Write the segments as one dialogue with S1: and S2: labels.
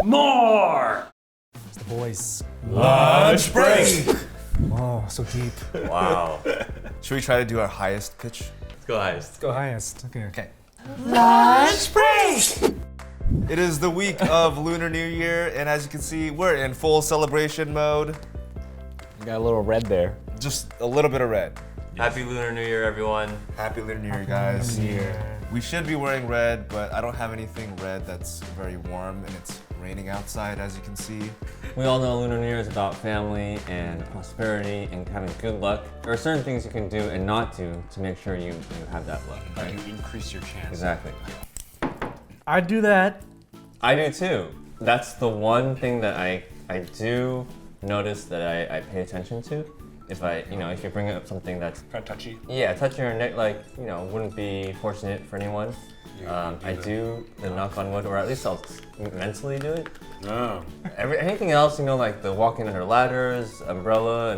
S1: More!
S2: It's the voice.
S3: Lunch break!
S2: Oh, so deep.
S3: Wow. Should we try to do our highest pitch?
S1: Let's go highest.
S2: Let's go highest. Okay.
S3: Okay.
S2: Lunch break!
S3: It is the week of Lunar New Year, and as you can see, we're in full celebration mode.
S4: You got a little red there.
S3: Just a little bit of red.
S1: Happy Lunar New Year, everyone.
S3: Happy Lunar New Year, guys.
S2: New Year.
S3: We should be wearing red, but I don't have anything red that's very warm, and it's raining outside, as you can see.
S5: We all know Lunar New Year is about family and prosperity and having good luck. There are certain things you can do and not do to make sure you have that luck.
S4: Like you increase your chance.
S5: Exactly.
S2: I do that.
S5: I do too. That's the one thing that I do notice that I pay attention to. If if you bring up something that's
S4: Kind of touchy.
S5: yeah, touching your neck, wouldn't be fortunate for anyone. I do the knock on wood, or at least I'll mentally do it.
S4: No.
S5: Anything else, like the walking under ladders, umbrella,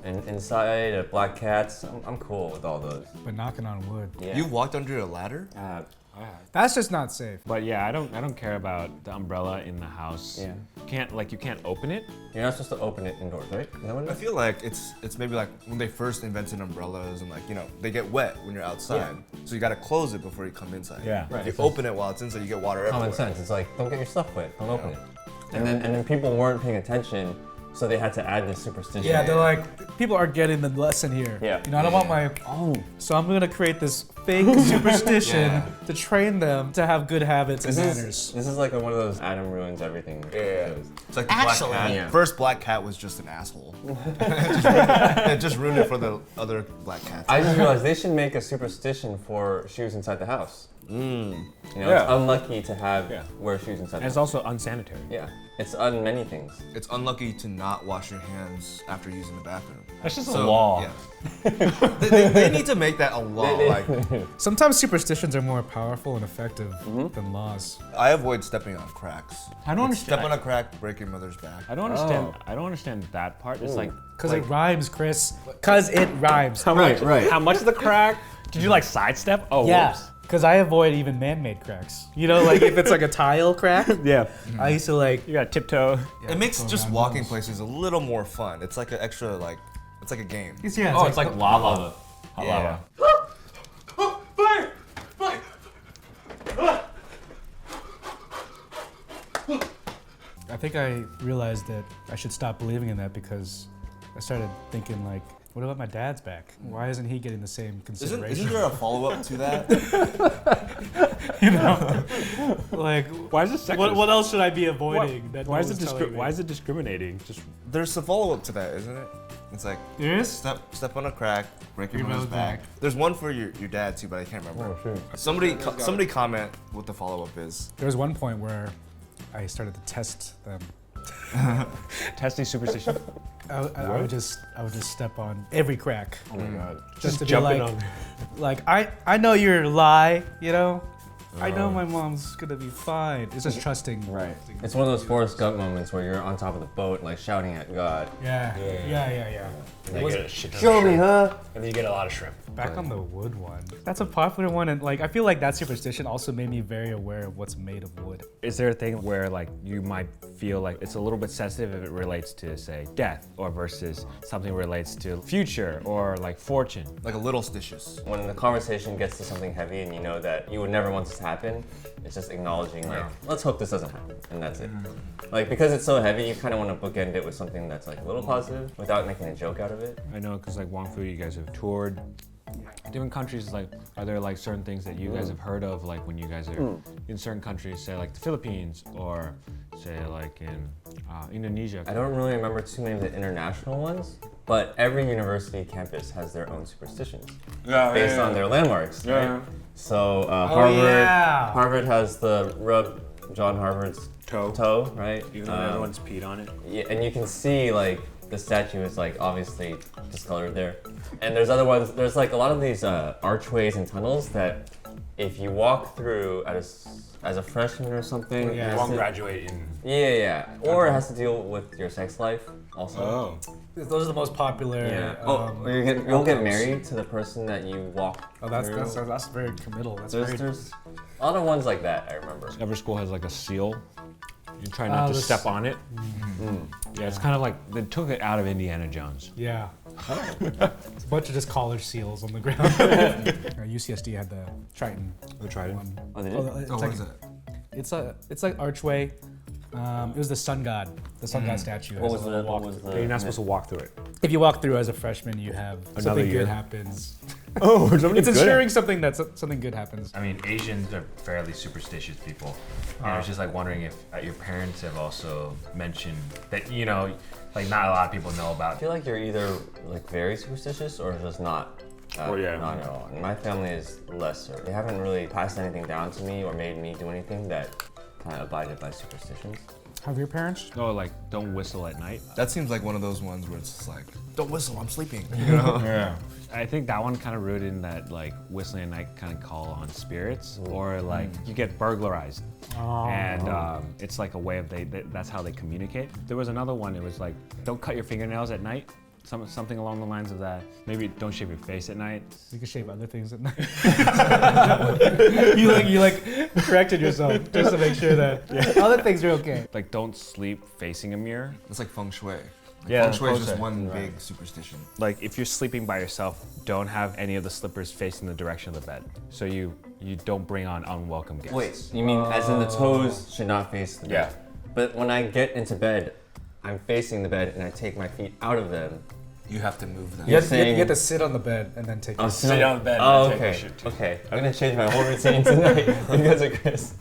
S5: and inside black cats. I'm cool with all those.
S2: But knocking on wood.
S5: Yeah.
S3: You walked under a ladder?
S2: That's just not safe.
S4: But yeah, I don't care about the umbrella in the house.
S5: Yeah.
S4: You can't open it.
S5: You're not supposed to open it indoors, right? Is that what it
S3: I
S5: is?
S3: feel like it's maybe like when they first invented umbrellas and they get wet when you're outside. So you gotta close it before you come inside.
S4: Yeah.
S5: Right.
S3: If you open it while it's inside, you get water everywhere.
S5: Common sense. It's like, don't get your stuff wet. Don't open it. And then people weren't paying attention, so they had to add this superstition.
S2: Yeah, they're like, people are getting the lesson here.
S5: Yeah.
S2: I don't want my own. So I'm gonna create this fake superstition to train them to have good habits and manners.
S5: This is like one of those Adam ruins everything.
S3: Yeah.
S5: shows.
S3: It's like the black cat.
S5: Yeah.
S3: First black cat was just an asshole. it just ruined it for the other black cats.
S5: I just realized they should make a superstition for shoes inside the house. It's
S4: Yeah.
S5: unlucky to wear shoes inside
S4: And
S5: the
S4: it's
S5: house.
S4: also unsanitary.
S5: Yeah, it's on many things.
S3: It's unlucky to not wash your hands after using the bathroom.
S4: That's just a law.
S3: Yeah. they need to make that a law. Like,
S2: Sometimes superstitions are more powerful and effective than laws.
S3: I avoid stepping on cracks.
S4: I don't
S3: Step on
S4: understand.
S3: a crack, break your mother's back.
S4: I don't understand. I don't understand that part. It's like
S2: Cause it rhymes, Chris. Cause it rhymes.
S4: how much? How much of the crack? Did you like sidestep? Oh,
S2: Yeah.
S4: whoops.
S2: Cause I avoid even man-made cracks. Like if it's like a tile crack,
S4: Yeah.
S2: I used to like.
S4: You got tiptoe.
S3: It makes
S2: go
S3: just
S2: around
S3: walking
S2: those.
S3: places a little more fun. It's like an extra it's like a game.
S2: Yeah,
S4: Oh, it's like lava. Hot
S3: Yeah.
S4: lava.
S2: I think I realized that I should stop believing in that because I started thinking like, what about my dad's back? Why isn't he getting the same consideration?
S3: Isn't there a follow-up to that?
S2: Like,
S4: Why is it sexist?
S2: what else should I be avoiding? That
S4: Why
S2: no
S4: is
S2: one's
S4: it
S2: telling me?
S4: why is it discriminating? Just
S3: There's a follow-up to that, isn't it? It's like
S2: There is?
S3: step on a crack, break your
S2: Your
S3: mother's
S2: mother's
S3: back.
S2: back.
S3: There's one for your dad too, but I can't remember.
S5: Oh, sure.
S3: Somebody comment what the follow-up is.
S2: There was one point where I started to test them.
S4: testing superstition.
S2: I would just step on every crack.
S4: Oh my god.
S2: Just to be
S4: jumping
S2: like,
S4: on.
S2: like I know you're a lie, I know my mom's gonna be fine. It's just trusting.
S5: Right. It's one of those Forrest Gump moments where you're on top of the boat, like shouting at God.
S2: Yeah.
S4: And you get a shit ton of
S5: Show me,
S4: shrimp.
S5: huh?
S4: And then you get a lot of shrimp.
S2: Back on the wood one. That's a popular one, and like I feel like that superstition also made me very aware of what's made of wood.
S4: Is there a thing where like you might feel like it's a little bit sensitive if it relates to say death or versus something relates to future or like fortune?
S3: Like a little stitious.
S5: When the conversation gets to something heavy and you know that you would never want this to happen, it's just acknowledging like, let's hope this doesn't happen, and that's it. Like because it's so heavy, you kind of want to bookend it with something that's like a little positive without making a joke out of it.
S4: I know because like Wong Fu, you guys have toured different countries. Like, are there like certain things that you guys have heard of, like when you guys are in certain countries, say like the Philippines or say like in Indonesia?
S5: I don't really remember too many of the international ones, but every university campus has their own superstitions based on their landmarks. Right? So Harvard has the rub John Harvard's toe, right?
S4: Even though everyone's peed on it.
S5: Yeah, and you can see like the statue is like obviously discolored there. And there's other ones. There's like a lot of these archways and tunnels that if you walk through as a freshman or something,
S2: Yeah.
S5: it
S4: You
S5: has
S4: won't
S5: to-
S4: graduate in.
S5: Yeah, or it has to deal with your sex life also.
S4: Oh.
S2: Those are the most popular.
S5: Yeah. Or you'll get married to the person that you walk through.
S2: That's very committal. That's
S5: There's a lot of ones like that, I remember.
S4: Every school has like a seal You try not to
S2: this-
S4: step on it. Yeah, it's kind of like they took it out of Indiana Jones.
S2: Yeah. It's a bunch of just college seals on the ground. UCSD had the Triton.
S4: The Trident.
S2: One.
S5: Oh, they did?
S2: It's
S3: what
S2: like,
S3: is that?
S2: It's like archway. It was the sun god. The sun god statue.
S5: What
S2: has
S5: was
S2: a
S5: the?
S2: little
S5: What
S2: walk-
S5: was the?
S4: You're not supposed to walk through it.
S2: If you walk through as a freshman, you have
S4: Another
S2: something
S4: year.
S2: good happens.
S4: Oh,
S2: It's ensuring something something good happens.
S6: I mean, Asians are fairly superstitious people. And I was just like wondering if your parents have also mentioned that, you know, like not a lot of people know
S5: I
S6: about.
S5: feel like you're either like very superstitious or just not.
S4: Oh, yeah.
S5: Not at all. And my family is lesser. They haven't really passed anything down to me or made me do anything that kind of abided by superstitions.
S2: Have your parents?
S4: No, like don't whistle at night.
S3: That seems like one of those ones where it's just like, don't whistle, I'm sleeping. You know?
S4: Yeah. I think that one kind of rooted in that like whistling at night kind of call on spirits, or like you get burglarized, and it's like a way of that's how they communicate. There was another one. It was like don't cut your fingernails at night. Something along the lines of that. Maybe don't shave your face at night.
S2: You can shave other things at night. you like corrected yourself just to make sure that other things are okay.
S4: Like don't sleep facing a mirror.
S3: It's like feng shui. Like,
S4: Yeah,
S3: feng shui is
S4: feng
S3: just
S4: shui.
S3: one big superstition.
S4: Like if you're sleeping by yourself, don't have any of the slippers facing the direction of the bed, so you don't bring on unwelcome guests.
S5: Wait, you mean as in the toes should not face the bed?
S4: Yeah.
S5: But when I get into bed, I'm facing the bed and I take my feet out of them.
S3: You have to move them.
S2: You have,
S5: saying-
S2: you have to sit on the bed and then take.
S5: I'll
S2: your-
S5: sit
S6: on the bed
S5: Oh,
S6: and take your
S5: okay.
S6: shit, too.
S5: Okay, I'm gonna change my whole routine tonight because of Chris.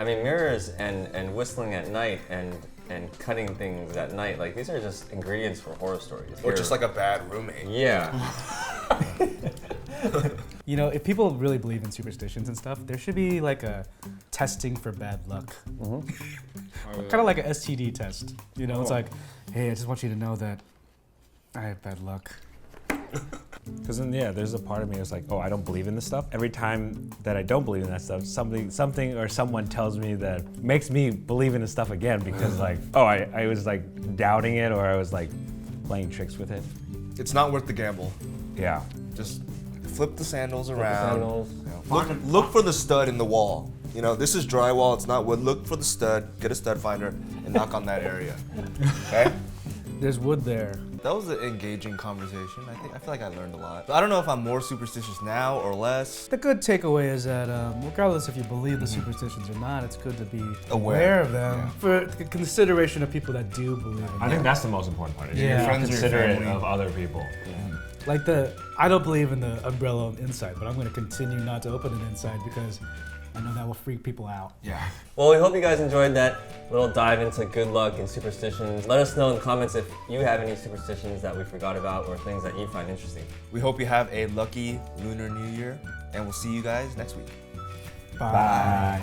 S5: I mean, mirrors and whistling at night and cutting things at night, like these are just ingredients for horror stories.
S3: Or just like a bad roommate.
S5: Yeah.
S2: You know, if people really believe in superstitions and stuff, there should be like a testing for bad luck. Kind of like a STD test. You know, it's like, hey, I just want you to know that I have bad luck.
S4: Because then, yeah, there's a part of me that's like, oh, I don't believe in this stuff. Every time that I don't believe in that stuff, something or someone tells me that makes me believe in the stuff again because, like, oh, I was like doubting it or I was like playing tricks with it.
S3: It's not worth the gamble.
S4: Yeah.
S3: Just flip the sandals around.
S5: Sandals.
S3: You know, look for the stud in the wall. You know, this is drywall, it's not wood. Look for the stud, get a stud finder, and knock on that area. Okay?
S2: There's wood there.
S3: That was an engaging conversation. I feel like I learned a lot. I don't know if I'm more superstitious now or less.
S2: The good takeaway is that regardless if you believe the superstitions or not, it's good to be
S3: Aware.
S2: aware of them
S3: Yeah.
S2: for the consideration of people that do believe in them.
S6: I think that's the most important part. Is
S2: Yeah.
S6: you're
S3: Friends or your
S6: considerate
S3: family.
S6: of other people.
S2: Like I don't believe in the umbrella on the inside, but I'm going to continue not to open it inside because I know that will freak people out.
S3: Yeah.
S5: Well, we hope you guys enjoyed that little dive into good luck and superstitions. Let us know in the comments if you have any superstitions that we forgot about or things that you find interesting.
S3: We hope you have a lucky Lunar New Year, and we'll see you guys next week.
S2: Bye.